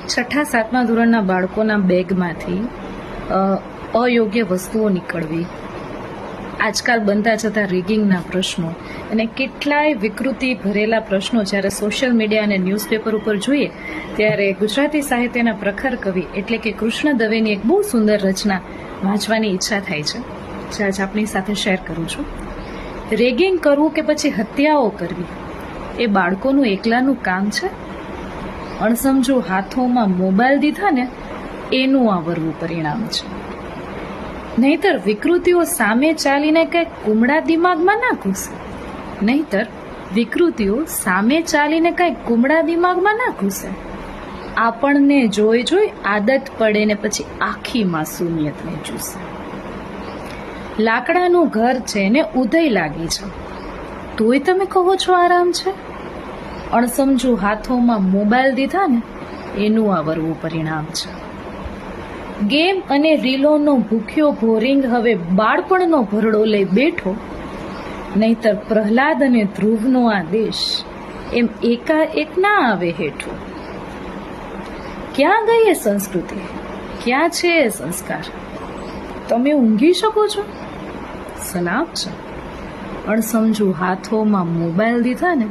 છઠ્ઠા સાતમા ધોરણના બાળકોના બેગમાંથી અયોગ્ય વસ્તુઓ નીકળવી, આજકાલ બનતા જતા રેગિંગના પ્રશ્નો અને કેટલાય વિકૃતિ ભરેલા પ્રશ્નો જ્યારે સોશિયલ મીડિયા અને ન્યૂઝપેપર ઉપર જોઈએ ત્યારે ગુજરાતી સાહિત્યના પ્રખર કવિ એટલે કે કૃષ્ણ દવેની એક બહુ સુંદર રચના વાંચવાની ઈચ્છા થાય છે, જે આજ આપની સાથે શેર કરું છું. રેગિંગ કરવું કે પછી હત્યાઓ કરવી એ બાળકોનું એકલાનું કામ છે? અણસમજુ હાથોમાં મોબાઈલ દીધા ને એનું આ વરવું પરિણામ છે. નહીતર વિકૃતિઓ સામે ચાલીને કંઈક કુમળા દિમાગમાં ના ઘૂસે. નહીતર વિકૃતિઓ સામે ચાલીને કંઈક કુમળા દિમાગમાં ના ઘૂસે. આપણને જોઈ જોઈ આદત પડે ને પછી આખી માસૂમિયતને ચૂસે. લાકડાનું ઘર છે ને ઉધઈ લાગી છે, તોય તમે કહો છો આરામ છે? અણસમજુ હાથોમાં મોબાઈલ દીધા ને એનું આ વરવું પરિણામ છે. ગેમ અને રીલોનો ભૂખ્યો ભોરિંગ હવે બાળપણનો ભરડો લઈ બેઠો, નહીતર પ્રહલાદ અને ધ્રુવનો આ દેશ એમ એકાએક ના આવે હેઠો. ક્યાં ગઈ એ સંસ્કૃતિ, ક્યાં છે એ સંસ્કાર? તમે ઊંઘી શકો છો? સલામ છે. અણસમજુ હાથોમાં મોબાઈલ દીધા ને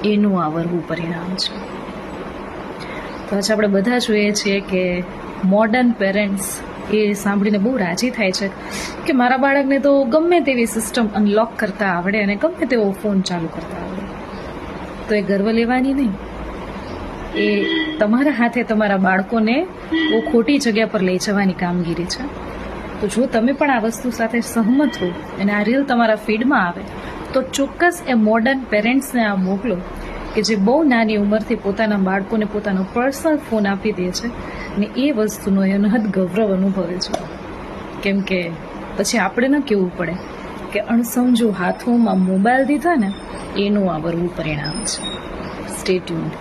એનું આ વરવું પરિણામ છે. તો આજે આપણે બધા જોઈએ છીએ કે મોડર્ન પેરેન્ટ્સ એ સાંભળીને બહુ રાજી થાય છે કે મારા બાળકને તો ગમે તેવી સિસ્ટમ અનલોક કરતા આવડે અને ગમે તેવો ફોન ચાલુ કરતા આવડે. તો એ ગર્વ લેવાની નહીં, એ તમારા હાથે તમારા બાળકોને બહુ ખોટી જગ્યા પર લઈ જવાની કામગીરી છે. તો જો તમે પણ આ વસ્તુ સાથે સહમત હો અને આ રીલ તમારા ફીડમાં આવે તો ચોક્કસ એ મોડર્ન પેરેન્ટ્સને આ મોકલો કે જે બહુ નાની ઉંમરથી પોતાના બાળકોને પોતાનો પર્સનલ ફોન આપી દે છે અને એ વસ્તુનો અનહદ ગૌરવ અનુભવે છે. કેમ કે પછી આપણે ન કહેવું પડે કે અણસમજુ હાથોમાં મોબાઈલ દીધા ને એનું આ વરવું પરિણામ છે. Stay tuned.